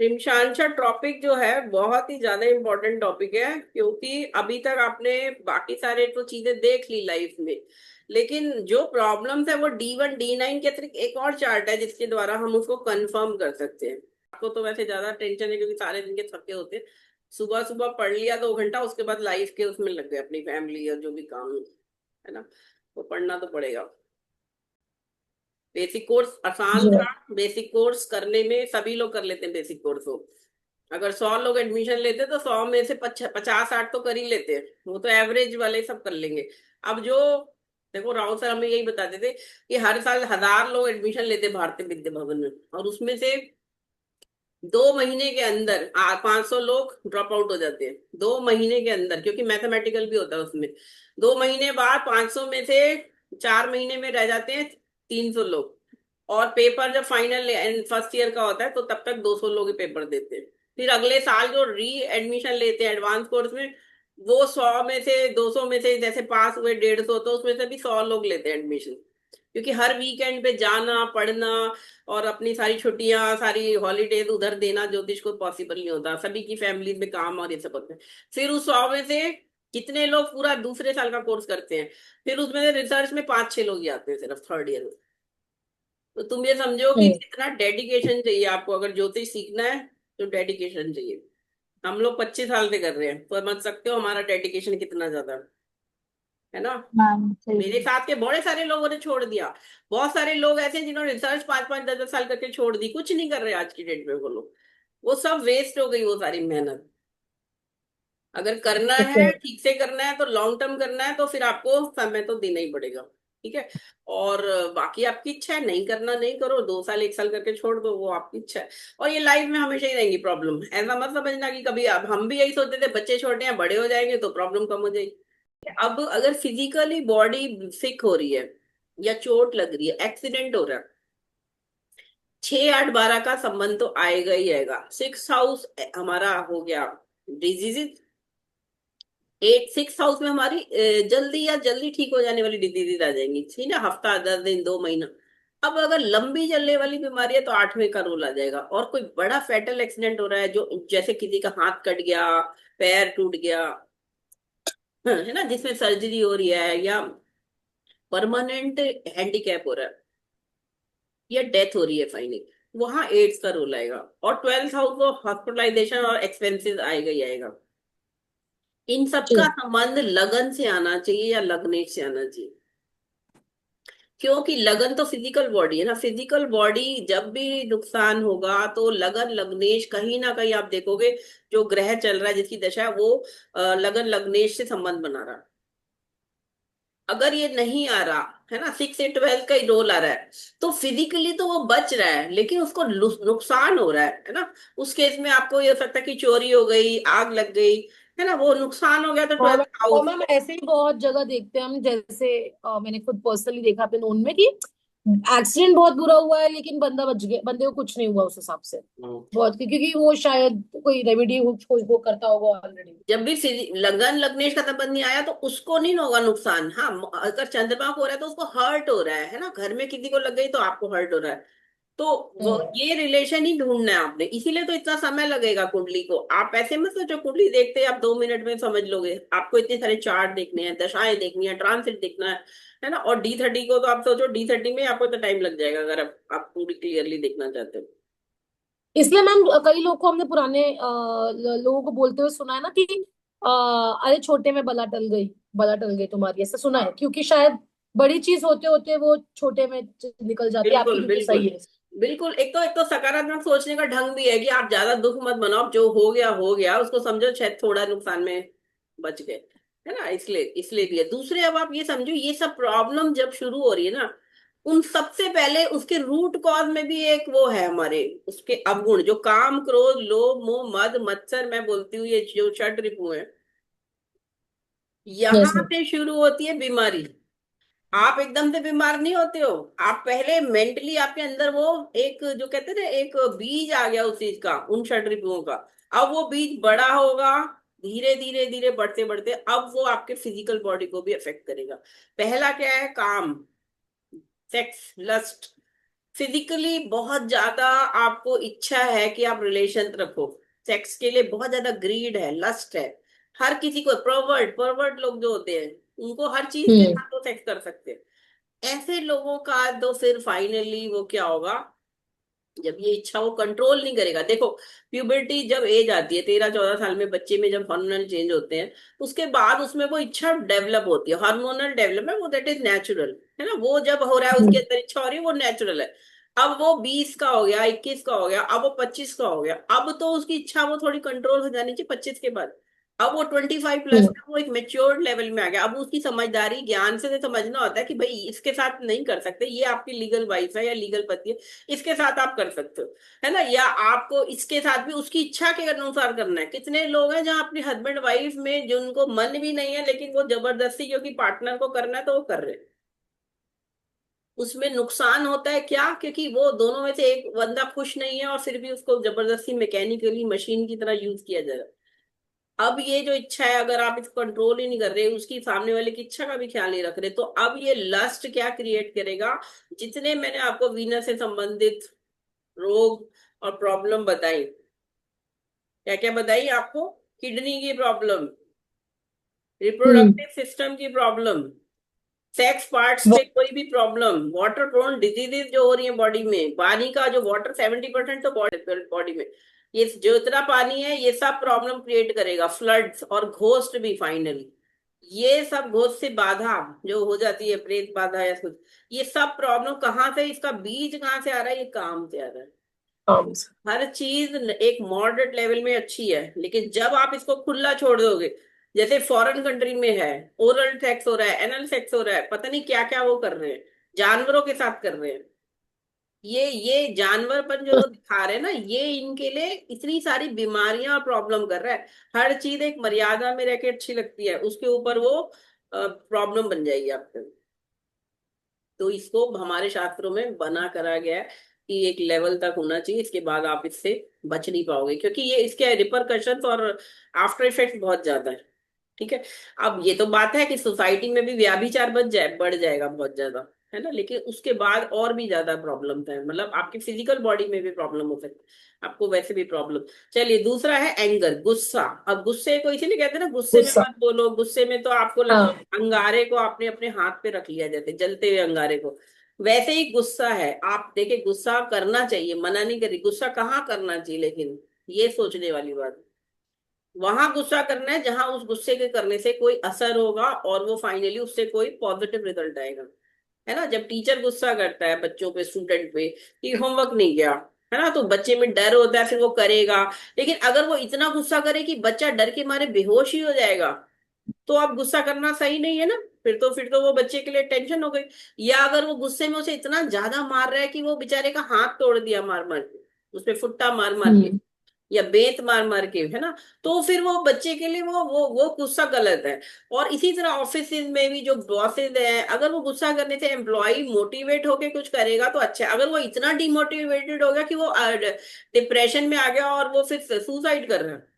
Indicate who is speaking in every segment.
Speaker 1: हिमशांशा topic जो है बहुत ही ज्यादा इम्पोर्टेंट टॉपिक है, क्योंकि अभी तक आपने बाकी सारे तो चीजें देख ली लाइफ में, लेकिन जो प्रॉब्लम्स है वो D1 D9 के अतिरिक्त एक और चार्ट है जिसके द्वारा हम उसको कंफर्म कर सकते हैं। आपको तो वैसे ज्यादा टेंशन है क्योंकि सारे दिन के थके होते हैं। सुबह सुबह पढ़ लिया 2 घंटा, उसके बाद लाइफ के उसमें लग गए, अपनी फैमिली और जो भी काम है ना, वो पढ़ना तो पड़ेगा। बेसिक कोर्स आसान
Speaker 2: जी
Speaker 1: था।
Speaker 2: मैम।
Speaker 1: बेसिक कोर्स करने में सभी लोग कर लेते हैं बेसिक कोर्स को। अगर 100 लोग एडमिशन लेते तो 100 में से 50-60 तो कर ही लेते हैं, वो तो एवरेज वाले सब कर लेंगे। अब जो देखो, राव सर हमें यही बताते थे कि हर साल 1000 लोग एडमिशन लेते भारतीय विद्या भवन में, और उसमें से 2 महीने के अंदर 500 लोग ड्रॉप आउट हो जाते हैं। 2 महीने के अंदर, क्योंकि मैथमेटिकल भी होता है उसमें। 2 महीने बाद 500 में से 4 महीने में रह जाते हैं 300 लोग। और पेपर जब फाइनल एंड फर्स्ट ईयर का होता है तो तब तक 200 लोग ही पेपर देते हैं। फिर अगले साल जो री एडमिशन लेते हैं एडवांस कोर्स में, वो 100 में से 200 में से जैसे पास हुए 150, तो उसमें से भी 100 लोग लेते हैं एडमिशन। क्योंकि हर वीकेंड पे जाना पढ़ना और अपनी सारी छुट्टियां सारी हॉलीडेज उधर देना ज्योतिष को पॉसिबल नहीं होता, सभी की फैमिली में काम और ये सब होता है। फिर उस 100 में से कितने लोग पूरा दूसरे साल का कोर्स करते हैं, फिर उसमें से रिसर्च में 5-6 लोग ही आते हैं सिर्फ थर्ड ईयर में। तो तुम ये समझो कि
Speaker 2: जी।
Speaker 1: कितना डेडिकेशन चाहिए आपको, अगर ज्योतिष सीखना है तो डेडिकेशन चाहिए। हम लोग 25 साल से कर रहे हैं, तो समझ सकते हो हमारा डेडिकेशन कितना ज्यादा है ना।
Speaker 2: मैम सही
Speaker 1: मेरे
Speaker 2: बोल।
Speaker 1: साथ के बड़े सारे लोगों ने छोड़ दिया। बहुत सारे लोग ऐसे हैं जिन्होंने रिसर्च 5-5 10-10 साल करके छोड़ दी, कुछ नहीं कर रहे आज की डेट में वो लोग। वो सब वेस्ट हो गई वो सारी मेहनत। अगर करना
Speaker 2: तो
Speaker 1: है
Speaker 2: फिर
Speaker 1: ठीक से करना है तो लॉन्ग टर्म करना है तो फिर आपको समय तो देना ही पड़ेगा। ठीक है। और बाकी आपकी इच्छा है, नहीं करना नहीं करो, 2 साल 1 साल करके छोड़ दो, वो आपकी इच्छा है। और ये लाइफ में हमेशा ही रहेंगी प्रॉब्लम, ऐसा मत समझना कि कभी। अब हम भी यही सोचते थे बच्चे छोटे हैं बड़े हो जाएंगे तो प्रॉब्लम कम हो जाएगी। अब अगर फिजिकली बॉडी सिक हो रही है या चोट लग रही है, एक्सीडेंट हो रहा है, 6 8 12 का संबंध तो आएगा ही आएगा। 6 हाउस हमारा हो गया डिजीज, 6 हाउस में हमारी जल्दी या जल्दी ठीक हो जाने वाली डिजीज आ जाएंगी, ठीक ना, हफ्ता 10 दिन 2 महीना। अब अगर लंबी चलने वाली बीमारी है तो 8वें का रोल आ जाएगा। और कोई बड़ा फैटल एक्सीडेंट हो रहा है, जो जैसे किसी का हाथ कट गया, पैर टूट गया, है ना, जिसमें सर्जरी हो रही है, या परमानेंट हैंडीकैप हो रहा है, या डेथ हो रही है फाइनली, वहां एड्स का रोल आएगा। और 12th हाउस को हॉस्पिटलाइजेशन और एक्सपेंसेस आएगा ही आएगा। इन सब का
Speaker 2: जी।
Speaker 1: संबंध लगन से आना चाहिए या लग्नेश से आना चाहिए। क्योंकि लगन तो फिजिकल बॉडी है ना, फिजिकल बॉडी जब भी नुकसान होगा तो लगन लग्नेश कहीं ना कहीं आप देखोगे, जो ग्रह चल रहा है जिसकी दशा है वो लगन लग्नेश से संबंध बना रहा है। अगर ये नहीं आ रहा है ना, 6 से 12 का ही रोल आ रहा है, तो फिजिकली तो वो बच रहा है लेकिन उसको नुकसान हो रहा है ना। उस केस में आपको ये हो सकता है कि चोरी हो गई, आग लग गई, है ना, वो नुकसान हो गया तो
Speaker 2: हाँ
Speaker 1: ट्वेल्थ
Speaker 2: मैम। और
Speaker 1: हाउस।
Speaker 2: मैम ऐसे ही बहुत जगह देखते हैं हम, जैसे मैंने खुद पर्सनली देखा अपने नोन में कि एक्सीडेंट बहुत बुरा हुआ है लेकिन बंदा बच गया, बंदे को कुछ नहीं हुआ उस हिसाब से। बहुत क्योंकि वो शायद कोई रेमेडी वो करता होगा ऑलरेडी।
Speaker 1: जब भी लगन लग्नेश का संबंध नहीं आया तो उसको नहीं होगा नुकसान। हाँ, अगर चंद्रमा को हो रहा है तो उसको हर्ट हो रहा है ना, घर में किसी को लग गई तो आपको हर्ट हो रहा है। तो वो
Speaker 2: हम्म।
Speaker 1: ये रिलेशन ही ढूंढना है आपने, इसीलिए तो इतना समय लगेगा कुंडली को। आप ऐसे मत सोचो कुंडली देखते ही आप 2 मिनट में समझ लोगे, आपको इतने सारे चार्ट देखने हैं, दशाएं देखनी है, ट्रांसिट देखना है ना। और D30 को तो आप सोचो, D30 में आपको तो टाइम लग जाएगा अगर आप पूरी क्लियरली देखना चाहते हो।
Speaker 2: इसलिए मैम कई लोग को हमने पुराने लोगों को बोलते हुए सुना है ना कि अरे छोटे में बला टल गई, बला टल गई तुम्हारी, ऐसा सुना है, क्योंकि शायद बड़ी चीज होते होते वो छोटे में निकल जाती है आपकी,
Speaker 1: बिल्कुल
Speaker 2: क्योंकि
Speaker 1: बिल्कुल
Speaker 2: सही है।
Speaker 1: बिल्कुल। एक तो सकारात्मक सोचने का ढंग भी है कि आप ज्यादा दुख मत मनाओ, जो हो गया उसको समझो, शायद थोड़ा नुकसान में बच गए, है ना। इसलिए इसलिए भी है। दूसरे, अब आप ये समझो, ये सब प्रॉब्लम जब शुरू हो रही है ना, उन सबसे पहले उसके रूट कॉज में भी एक वो है हमारे, उसके अवगुण, जो काम क्रोध लोभ मोह मद मत्सर मैं बोलती हूँ, ये जो षट रिपु है, यहाँ
Speaker 2: यस मैम।
Speaker 1: से शुरू होती है बीमारी। आप एकदम से बीमार नहीं होते हो, आप पहले मेंटली आपके अंदर वो एक जो कहते हैं ना, एक बीज आ गया उस चीज का, उन षड रिपुओं का। अब वो बीज बड़ा होगा, धीरे धीरे धीरे बढ़ते बढ़ते अब वो आपके फिजिकल बॉडी को भी अफेक्ट करेगा। पहला क्या है, काम, सेक्स, लस्ट। फिजिकली बहुत ज्यादा आपको इच्छा है कि आप रिलेशन रखो, सेक्स के लिए बहुत ज्यादा ग्रीड है, लस्ट है। हर किसी को, परवर्ट परवर्ट लोग जो होते हैं, उनको हर चीज के
Speaker 2: हम्म।
Speaker 1: साथ वो सेक्स कर सकते हैं। ऐसे लोगों का तो फिर फाइनली वो क्या होगा, जब ये इच्छा वो कंट्रोल नहीं करेगा। देखो, प्यूबर्टी जब एज आती है, 13-14 साल में बच्चे में जब हार्मोनल चेंज होते हैं, उसके बाद उसमें वो इच्छा डेवलप होती है, हार्मोनल डेवलपमेंट, वो दैट इज नेचुरल है ना। वो जब हो रहा है, उसके
Speaker 2: हम्म।
Speaker 1: अंदर इच्छा हो रही है, वो नेचुरल है। अब वो 20 का हो गया, 21 का हो गया, अब वो 25 का हो गया, अब तो उसकी इच्छा वो थोड़ी कंट्रोल हो जानी चाहिए 25 के बाद। अब वो 25+,
Speaker 2: हम्म।
Speaker 1: वो एक मेच्योर्ड लेवल में आ गया। अब उसकी समझदारी ज्ञान से समझना होता है कि भाई इसके साथ नहीं कर सकते, ये आपकी लीगल वाइफ है या लीगल पति है, इसके साथ आप कर सकते हो, है ना। या आपको इसके साथ भी उसकी इच्छा के अनुसार करना है। कितने लोग हैं जहां अपनी हस्बैंड वाइफ में जिनको मन भी नहीं है, लेकिन वो जबरदस्ती क्योंकि पार्टनर को करना है तो वो कर रहे हैं। उसमें नुकसान होता है क्या, क्योंकि वो दोनों में से एक बंदा खुश नहीं है और फिर भी उसको जबरदस्ती मैकेनिकली मशीन की तरह यूज किया जा रहा है। अब ये जो इच्छा है, अगर आप इसको कंट्रोल ही नहीं कर रहे, उसकी सामने वाले की इच्छा का भी ख्याल नहीं रख रहे, तो अब ये लस्ट क्या क्रिएट करेगा। जितने मैंने आपको वीनस से संबंधित रोग और प्रॉब्लम बताई, क्या क्या बताई आपको, किडनी की प्रॉब्लम,
Speaker 2: हम्म।
Speaker 1: रिप्रोडक्टिव सिस्टम की प्रॉब्लम, सेक्स पार्ट्स
Speaker 2: वो-
Speaker 1: पे कोई भी प्रॉब्लम, वाटर प्रोन डिजीजेज जो हो रही है बॉडी में, पानी का जो वाटर 70% तो बॉडी में, ये जो इतना पानी है ये सब प्रॉब्लम क्रिएट करेगा, फ्लड्स और घोस्ट भी फाइनली। ये सब घोस्ट से बाधा जो हो जाती है, प्रेत बाधा या कुछ, ये सब प्रॉब्लम कहाँ से, इसका बीज कहाँ से आ रहा है, ये काम से आ रहा है।
Speaker 2: काम से।
Speaker 1: हर चीज एक मॉडरेट लेवल में अच्छी है, लेकिन जब आप इसको खुला छोड़ दोगे, जैसे फॉरेन कंट्री में है, ओरल सेक्स हो रहा है, एनल सेक्स हो रहा है, पता नहीं क्या क्या वो कर रहे हैं, जानवरों के साथ कर रहे हैं। ये जानवरपन जो दिखा रहे हैं ना, ये इनके लिए इतनी सारी बीमारियां और प्रॉब्लम कर रहा है। हर चीज एक मर्यादा में रह के अच्छी लगती है, उसके ऊपर वो प्रॉब्लम बन जाएगी आपको। तो इसको हमारे शास्त्रों में बना करा गया है कि एक लेवल तक होना चाहिए, इसके बाद आप इससे बच नहीं पाओगे, क्योंकि ये इसके रिपरकशंस और आफ्टर इफेक्ट बहुत ज्यादा है। ठीक है। अब ये तो बात है कि सोसाइटी में भी व्याभिचार बढ़ जाएगा बहुत ज्यादा, है ना, लेकिन उसके बाद और भी ज्यादा प्रॉब्लम है, मतलब आपकी फिजिकल बॉडी में भी प्रॉब्लम हो सकती है, आपको वैसे भी प्रॉब्लम। चलिए, दूसरा है एंगर, गुस्सा। अब गुस्से को इसीलिए कहते हैं ना, गुस्से में
Speaker 2: गुस्सा।
Speaker 1: मत बोलो, गुस्से में तो आपको लगता
Speaker 2: हाँ।
Speaker 1: है अंगारे को आपने अपने हाथ पे रख लिया, जैसे जलते हुए अंगारे को। वैसे ही गुस्सा है, आप देखिए, गुस्सा करना चाहिए, मना नहीं करी, गुस्सा कहाँ करना चाहिए, लेकिन ये सोचने वाली बात है। वहां गुस्सा करना है जहां उस गुस्से के करने से कोई असर होगा और वो फाइनली उससे कोई पॉजिटिव रिजल्ट आएगा, है ना। जब टीचर गुस्सा करता है बच्चों पे, स्टूडेंट पे, कि होमवर्क नहीं किया, है ना, तो बच्चे में डर होता है, फिर वो करेगा। लेकिन अगर वो इतना गुस्सा करे कि बच्चा डर के मारे बेहोश ही हो जाएगा, तो अब गुस्सा करना सही नहीं है ना। फिर तो वो बच्चे के लिए टेंशन हो गई। या अगर वो गुस्से में उसे इतना ज्यादा मार रहा है कि वो बेचारे का हाथ तोड़ दिया मार मार के, उसपे फुट्टा मार मार के,
Speaker 2: हम्म।
Speaker 1: या बेंत मार मार के, है ना, तो फिर वो बच्चे के लिए वो गुस्सा गलत है। और इसी तरह ऑफिस में भी जो बॉसेज हैं, अगर वो गुस्सा करने से एम्प्लॉय मोटिवेट होके कुछ करेगा तो अच्छा है। अगर वो इतना डिमोटिवेटेड हो गया कि वो डिप्रेशन में आ गया और वो फिर सुसाइड कर रहा है,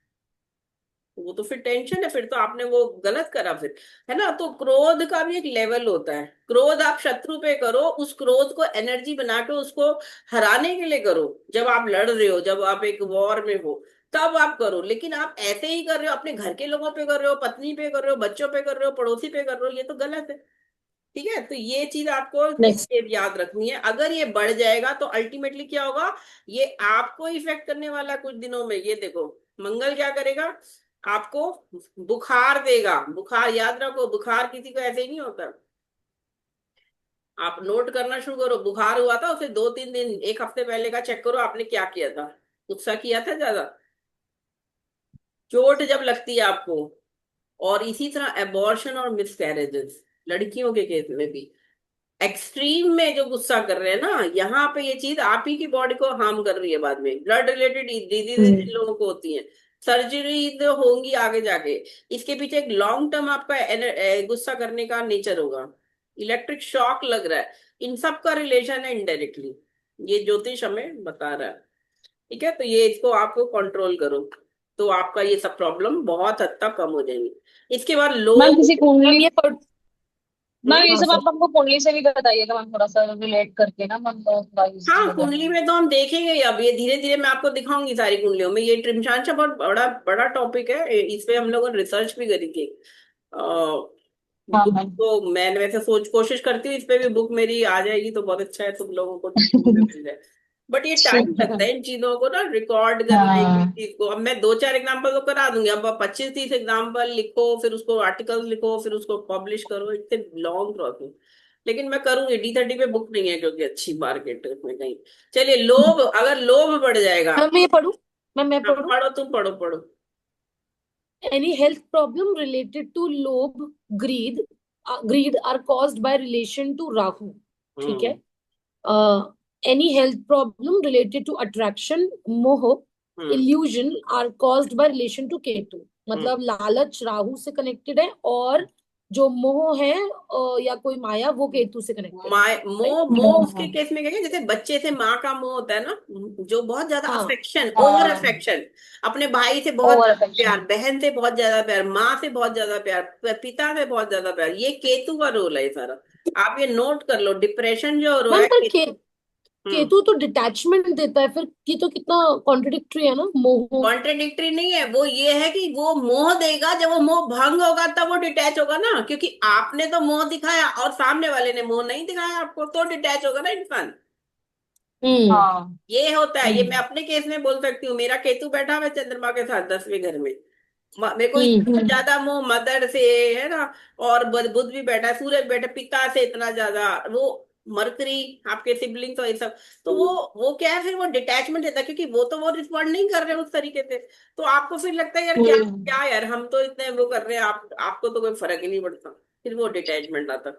Speaker 1: वो तो फिर टेंशन है, फिर तो आपने वो गलत करा फिर, है ना। तो क्रोध का भी एक लेवल होता है। क्रोध आप शत्रु पे करो, उस क्रोध को एनर्जी बना के उसको हराने के लिए करो। जब आप लड़ रहे हो, जब आप एक वॉर में हो, तब आप करो। लेकिन आप ऐसे ही कर रहे हो, अपने घर के लोगों पे कर रहे हो, पत्नी पे कर रहे हो, बच्चों पे कर रहे हो, पड़ोसी पे कर रहे हो, ये तो गलत है। ठीक है, तो ये चीज आपको
Speaker 2: नेक्स्ट।
Speaker 1: याद रखनी है। अगर ये बढ़ जाएगा तो अल्टीमेटली क्या होगा, ये आपको इफेक्ट करने वाला कुछ दिनों में। ये देखो, मंगल क्या करेगा, आपको बुखार देगा। बुखार याद रखो, बुखार किसी को ऐसे ही नहीं होता। आप नोट करना शुरू करो, बुखार हुआ था उसे 2-3 दिन, एक हफ्ते पहले का चेक करो, आपने क्या किया था, गुस्सा किया था ज्यादा। चोट जब लगती है आपको, और इसी तरह एबॉर्शन और मिसकैरेजेस, लड़कियों के केस में भी एक्सट्रीम में जो गुस्सा कर रहे हैं ना, यहाँ पे ये चीज आप ही की बॉडी को हार्म कर रही है। बाद में ब्लड रिलेटेड डिजीजेज
Speaker 2: हम्म।
Speaker 1: इन लोगों को होती हैं, सर्जरी तो होंगी आगे जाके। इसके पीछे एक लॉन्ग टर्म आपका गुस्सा करने का नेचर होगा, इलेक्ट्रिक शॉक लग रहा है, इन सब का रिलेशन है इनडायरेक्टली, ये ज्योतिष हमें बता रहा है। ठीक है, तो ये इसको आपको कंट्रोल करो, तो आपका ये सब प्रॉब्लम बहुत हद तक कम हो जाएंगी। इसके बाद
Speaker 2: मैम
Speaker 1: लोग,
Speaker 2: किसी कुंडली
Speaker 3: मैम ये
Speaker 2: हाँ
Speaker 3: सब
Speaker 2: सर।
Speaker 3: आप हमको कुंडली से भी बताइएगा मैम, थोड़ा सा रिलेट करके ना मैम, तो थोड़ा इजी
Speaker 1: हाँ
Speaker 3: हो
Speaker 1: कुंडली
Speaker 3: जाएगा।
Speaker 1: में तो हम देखेंगे ही। अब ये धीरे धीरे मैं आपको दिखाऊंगी सारी कुंडलियों में। ये ट्रिमशांशा बहुत बड़ा बड़ा टॉपिक है, इस पे हम लोगों ने रिसर्च भी करी थी।
Speaker 3: हाँ
Speaker 1: बुक
Speaker 3: मैम।
Speaker 1: तो मैं वैसे कोशिश करती हूँ इस पे भी बुक मेरी आ जाएगी तो बहुत अच्छा है, तुम लोगों को में मिल जाए। बट ये टाइम
Speaker 3: ठीक है
Speaker 1: लगता
Speaker 3: मैम।
Speaker 1: है इन चीजों को ना रिकॉर्ड करने की
Speaker 3: हाँ।
Speaker 1: चीज को। अब मैं 2 4 एग्जाम्पल तो करा दूंगी, अब आप 25 30 एग्जाम्पल लिखो, फिर उसको आर्टिकल लिखो, फिर उसको पब्लिश करो, इतने लॉन्ग प्रोसेस। लेकिन मैं करूंगी। D30 पे बुक नहीं है क्योंकि अच्छी मार्केट में कहीं। चलिए, लोभ, अगर लोभ बढ़ जाएगा।
Speaker 2: मैम मैं पढ़ूं? मैम मैं
Speaker 1: हाँ
Speaker 2: पढ़ूं?
Speaker 1: पढ़ो, तुम पढ़ो पढ़ो।
Speaker 2: Any health problem related to lobe, greed, greed are caused by relation to Rahu. ठीक है?
Speaker 1: हम्म
Speaker 2: uh, any health problem related to attraction, मोह,
Speaker 1: हम्म
Speaker 2: illusion are caused by relation to Ketu.
Speaker 1: हम्म।
Speaker 2: मतलब लालच राहु से कनेक्टेड है, और जो मोह है या कोई माया, वो केतु से कनेक्टेड है.
Speaker 1: माय मोह,
Speaker 2: राइट?
Speaker 1: मोह उसके केस में क्या है, जैसे बच्चे से माँ का मोह होता है ना, जो बहुत ज्यादा
Speaker 2: हाँ.
Speaker 1: अफेक्शन, ओवर
Speaker 3: हाँ।
Speaker 1: अफेक्शन। अपने भाई से बहुत
Speaker 3: ओवर
Speaker 1: ज्यादा
Speaker 3: अफेक्शन।
Speaker 1: प्यार, बहन से बहुत ज्यादा प्यार, माँ से बहुत ज्यादा प्यार, पिता से बहुत ज्यादा प्यार, ये केतु का रोल है सारा। आप ये नोट कर लो, डिप्रेशन जो हो रहा
Speaker 2: मैम
Speaker 1: है
Speaker 2: पर
Speaker 1: केतु। हम्म।
Speaker 2: केतु तो डिटैचमेंट देता है, फिर ये तो कितना कॉन्ट्रडिक्टरी है ना, मोह.
Speaker 1: कॉन्ट्रेडिक्टरी नहीं है वो, ये है कि वो मोह देगा, जब वो मोह भंग होगा तब वो डिटैच होगा ना, क्योंकि आपने तो मोह दिखाया और सामने वाले ने मोह नहीं दिखाया आपको, तो डिटैच होगा ना इंसान।
Speaker 2: हम्म.
Speaker 3: हाँ।
Speaker 1: ये होता है, ये मैं
Speaker 3: हम्म।
Speaker 1: अपने केस में बोल सकती हूँ। मेरा केतु बैठा हुआ है चंद्रमा के साथ 10वें घर में। मेरे को इतना
Speaker 2: हम्म.
Speaker 1: ज्यादा मोह मदर से है ना। और बुध भी बैठा है, सूरज बैठा है, पिता से इतना ज्यादा वो, मरकरी, आपके सिबलिंग्स और ये सब। तो वो क्या है, फिर वो डिटैचमेंट देता है, क्योंकि वो तो वो रिस्पॉन्ड नहीं कर रहे उस तरीके से। तो आपको फिर लगता है यार क्या
Speaker 3: हम्म।
Speaker 1: क्या यार, हम तो इतने वो कर रहे हैं, आपको तो कोई फर्क ही नहीं पड़ता। फिर वो डिटैचमेंट आता।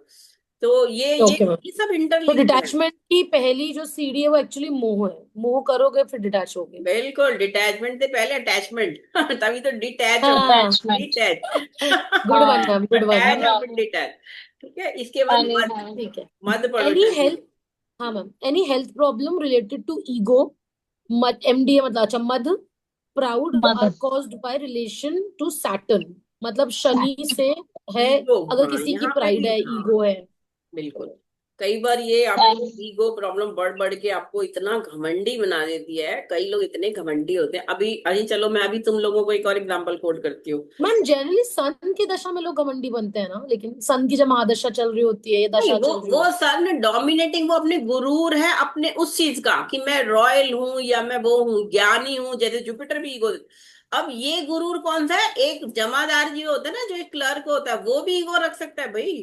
Speaker 1: तो ये
Speaker 2: ओके मैम.
Speaker 1: ये सब
Speaker 2: तो
Speaker 1: इंटरलिंक्ड है।
Speaker 2: डिटैचमेंट की पहली जो सीढ़ी है वो एक्चुअली मोह है. मोह करोगे फिर डिटैच होगे.
Speaker 1: बिल्कुल, डिटैचमेंट से पहले अटैचमेंट तभी तो डिटैच हो।
Speaker 2: हाँ.
Speaker 3: अटैचमेंट।
Speaker 1: डिटैच
Speaker 2: गुड वन
Speaker 3: हाँ।
Speaker 2: Ma'am, good one.
Speaker 1: अटैच और फिर
Speaker 3: बराबर।
Speaker 1: डिटैच। ठीक है, इसके बाद
Speaker 3: यानी
Speaker 1: मध।
Speaker 3: हाँ।
Speaker 2: ठीक है.
Speaker 1: मध पढ़ो
Speaker 2: एनी
Speaker 1: जल्दी।
Speaker 2: हेल्थ. हाँ ma'am. Any health problem related to ego, मद, एमडीए मतलब, अच्छा, मद, proud are
Speaker 3: mother.
Speaker 2: Caused by relation to Saturn. मतलब शनि से है.
Speaker 1: ईगो,
Speaker 2: अगर
Speaker 1: हाँ
Speaker 2: किसी की
Speaker 1: यहाँ पे
Speaker 2: प्राइड
Speaker 1: भी,
Speaker 2: है,
Speaker 1: हाँ
Speaker 2: ईगो है.
Speaker 1: बिल्कुल। कई बार ये आपको
Speaker 3: यानी
Speaker 1: ईगो प्रॉब्लम बढ़ बढ़ के आपको इतना घमंडी बना देती है। कई लोग इतने घमंडी होते हैं। अभी अभी चलो, मैं अभी तुम लोगों को एक और एग्जांपल कोट करती हूँ।
Speaker 2: मैम जनरली सन की दशा में लोग घमंडी बनते हैं ना, लेकिन सन की जब महादशा चल रही होती है या
Speaker 1: नहीं,
Speaker 2: दशा
Speaker 1: वो
Speaker 2: चल रही
Speaker 1: वो
Speaker 2: होती
Speaker 1: सन डोमिनेटिंग, वो अपने गुरूर है अपने उस चीज का, कि मैं रॉयल हूं या मैं वो हूँ, ज्ञानी हूँ, जैसे जुपिटर भी ईगो। अब ये गुरूर कौन सा है, एक जमादार जी होता है ना, जो एक क्लर्क होता है, वो भी ईगो रख सकता है भाई।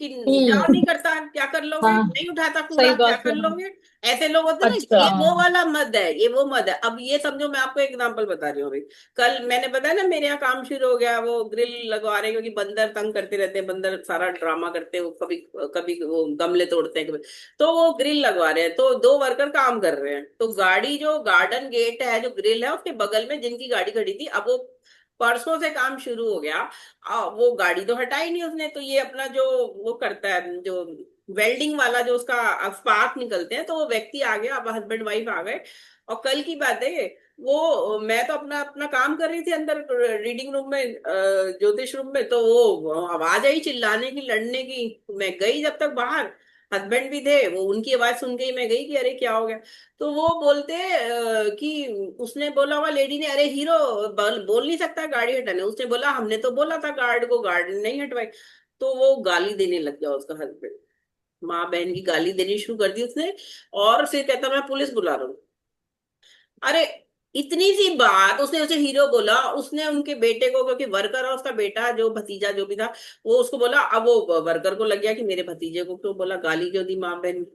Speaker 1: कि
Speaker 2: है.
Speaker 1: जाओ, नहीं करता क्या कर लोगे,
Speaker 3: हाँ।
Speaker 1: नहीं उठाता कूड़ा
Speaker 3: सही
Speaker 1: क्या
Speaker 3: बात
Speaker 1: कर
Speaker 3: है।
Speaker 1: लोगे। ऐसे लोग होते हैं ना,
Speaker 2: अच्छा.
Speaker 1: ये वो
Speaker 3: हाँ।
Speaker 1: वाला मत है, ये वो मत है। अब ये समझो, मैं आपको एग्जांपल बता रही हूँ अभी। कल मैंने बताया ना, मेरे यहाँ काम शुरू हो गया, वो ग्रिल लगवा रहे हैं, क्योंकि बंदर तंग करते रहते हैं, बंदर सारा ड्रामा करते हैं, वो कभी कभी वो गमले तोड़ते हैं, कभी। तो वो ग्रिल लगवा रहे हैं, तो 2 वर्कर काम कर रहे हैं, तो गाड़ी जो गार्डन गेट है, जो ग्रिल है, उसके बगल में जिनकी गाड़ी खड़ी थी, अब वो परसों से काम शुरू हो गया। वो गाड़ी तो हटाई नहीं उसने, तो ये अपना जो वो करता है, जो वेल्डिंग वाला, जो उसका स्पार्क निकलते हैं, तो वो व्यक्ति आ गया, अब हस्बैंड वाइफ आ गए। और कल की बात है वो, मैं तो अपना अपना काम कर रही थी अंदर रीडिंग रूम में, ज्योतिष रूम में, तो वो आवाज आई चिल्लाने की, लड़ने की। मैं गई जब तक बाहर, हस्बैंड भी थे, वो उनकी आवाज सुन के ही मैं गई कि अरे क्या हो गया। तो वो बोलते कि उसने बोला हुआ, लेडी ने, अरे हीरो, बोल नहीं सकता गाड़ी हटाने। उसने बोला हमने तो बोला था गार्ड को, गार्ड ने नहीं हटवाई। तो वो गाली देने लग गया उसका हस्बैंड, माँ बहन की गाली देनी शुरू कर दी उसने। और फिर कहता मैं पुलिस बुला रहा हूँ। अरे इतनी सी बात, उसने उसे हीरो बोला, उसने उनके बेटे को, क्योंकि वर्कर है उसका बेटा, जो भतीजा जो भी था, वो उसको बोला। अब वो वर्कर को लग गया कि मेरे भतीजे को क्यों बोला, गाली क्यों दी माँ बहन।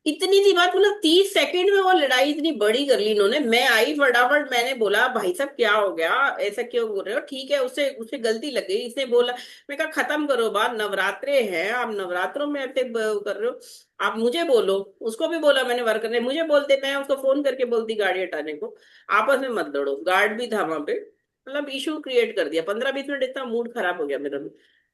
Speaker 1: इतनी सी बात, मतलब 30 सेकंड में वो लड़ाई इतनी बड़ी कर ली इन्होंने। मैं आई फटाफट, मैंने बोला भाई साहब क्या हो गया, ऐसा क्यों बोल रहे हो, ठीक है, उससे उससे गलती लग गई, इसने बोला। मैं कहा खत्म करो बात, नवरात्रे हैं, आप नवरात्रों में ऐसे कर रहे हो। आप मुझे बोलो। उसको भी बोला मैंने, वर्कर ने मुझे बोलते, मैं उसको फोन करके बोलती गाड़ी हटाने को। आपस में मत लड़ो, गार्ड भी था वहां पे। मतलब इशू क्रिएट कर दिया, 15 20 मिनट इतना मूड खराब हो गया मेरा भी।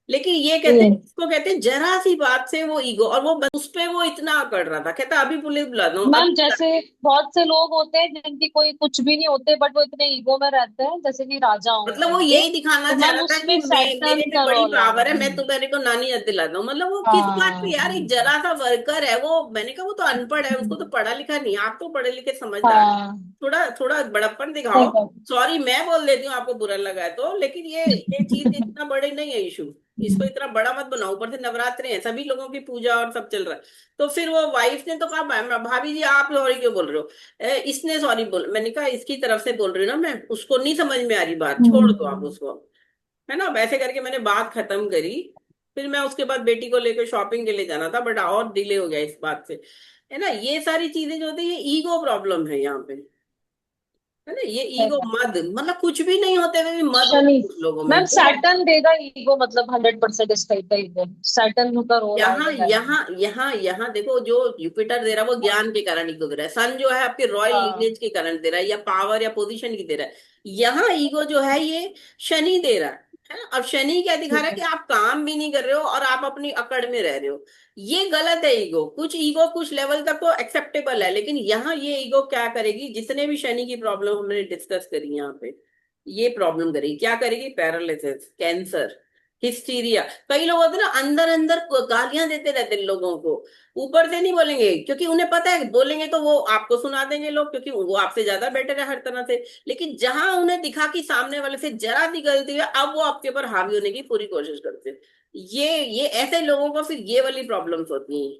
Speaker 1: लेकिन ये कहते हैं,
Speaker 2: हम्म।
Speaker 1: इसको कहते हैं जरा सी बात से वो ईगो, और वो उस पे वो इतना अकड़ रहा था, कहता अभी पुलिस बुला दो,
Speaker 3: मैम
Speaker 1: अभी बुला
Speaker 3: जैसे
Speaker 1: दो।
Speaker 3: बहुत से लोग होते हैं जिनकी कोई कुछ भी नहीं होते बट वो इतने ईगो में रहते हैं, जैसे कि राजा हों
Speaker 1: मतलब वो
Speaker 3: टाइप के।
Speaker 1: यही दिखाना
Speaker 3: तो
Speaker 1: चाह
Speaker 3: मैम
Speaker 1: रहा था कि
Speaker 3: उसमें
Speaker 1: मैं, मेरे
Speaker 3: सैटर्न
Speaker 1: में
Speaker 3: का
Speaker 1: बड़ी
Speaker 3: रोल है।
Speaker 1: पावर है, मैं तुम्हारे को नानी याद दिलाता हूँ। मतलब वो किस बात पे यार, एक
Speaker 3: हाँ
Speaker 1: जरा सा वर्कर है वो, मैंने कहा वो तो अनपढ़ है, उसको तो पढ़ा लिखा नहीं, आप तो पढ़े लिखे समझदार,
Speaker 3: हाँ
Speaker 1: थोड़ा थोड़ा बड़प्पन
Speaker 3: सही
Speaker 1: दिखाओ।
Speaker 3: बात।
Speaker 1: सॉरी मैं बोल देती हूँ आपको बुरा लगा है तो, लेकिन ये चीज इतना बड़े नहीं है इशू, इसको इतना बड़ा मत बनाओ। ऊपर से नवरात्रे हैं, सभी लोगों की पूजा और सब चल रहा है। तो फिर वो वाइफ ने तो कहा, भाभी जी आप सॉरी क्यों बोल रहे हो? इसने सॉरी बोल, मैंने कहा इसकी तरफ से बोल रही हूँ ना मैं, उसको नहीं समझ में आ रही बात, छोड़ दो आप
Speaker 3: हम्म।
Speaker 1: उसको, है ना। वैसे करके मैंने बात खत्म करी। फिर मैं उसके बाद बेटी को लेकर शॉपिंग के लिए जाना था, बट और डिले हो गया इस बात से, है ना। ये सारी चीजें जो होती है, ये ईगो प्रॉब्लम है यहाँ पे, है ना। ये
Speaker 3: सही
Speaker 1: ईगो
Speaker 3: बात।
Speaker 1: मद, मतलब कुछ भी नहीं होते हुए भी मद
Speaker 3: शनि।
Speaker 1: होती है कुछ लोगों में
Speaker 3: मैम
Speaker 1: वो।
Speaker 3: सैटर्न देगा ईगो, मतलब 100% इस टाइप का ईगो सैटर्न का रोल
Speaker 1: यहाँ
Speaker 3: आएगा ज्यादा।
Speaker 1: यहाँ यहाँ यहाँ देखो, जो जुपिटर दे रहा है वो ज्ञान के कारण ईगो दे रहा है, सन जो है आपके रॉयल
Speaker 3: हाँ
Speaker 1: लीनेज के कारण दे रहा है, या पावर या पोजीशन की दे रहा है। यहाँ ईगो जो है ये शनि दे रहा है ना। अब शनि क्या दिखा रहा है कि आप काम भी नहीं कर रहे हो और आप अपनी अकड़ में रह रहे हो, ये गलत है। ईगो कुछ लेवल तक तो एक्सेप्टेबल है, लेकिन यहाँ ये ईगो क्या करेगी, जितने भी शनि की प्रॉब्लम हमने डिस्कस करी यहाँ पे, ये प्रॉब्लम करेगी, क्या करेगी, पैरालिसिस, कैंसर, हिस्टीरिया। कई लोग होते हैं ना, अंदर अंदर गालियां देते रहते हैं लोगों को, ऊपर से नहीं बोलेंगे, क्योंकि उन्हें पता है बोलेंगे तो वो आपको सुना देंगे लोग, क्योंकि वो आपसे ज्यादा बेटर है हर तरह से। लेकिन जहां उन्हें दिखा कि सामने वाले से जरा सी गलती है, अब वो आपके ऊपर हावी होने की पूरी कोशिश करते हैं। ये ऐसे लोगों को फिर ये वाली प्रॉब्लम्स होती हैं,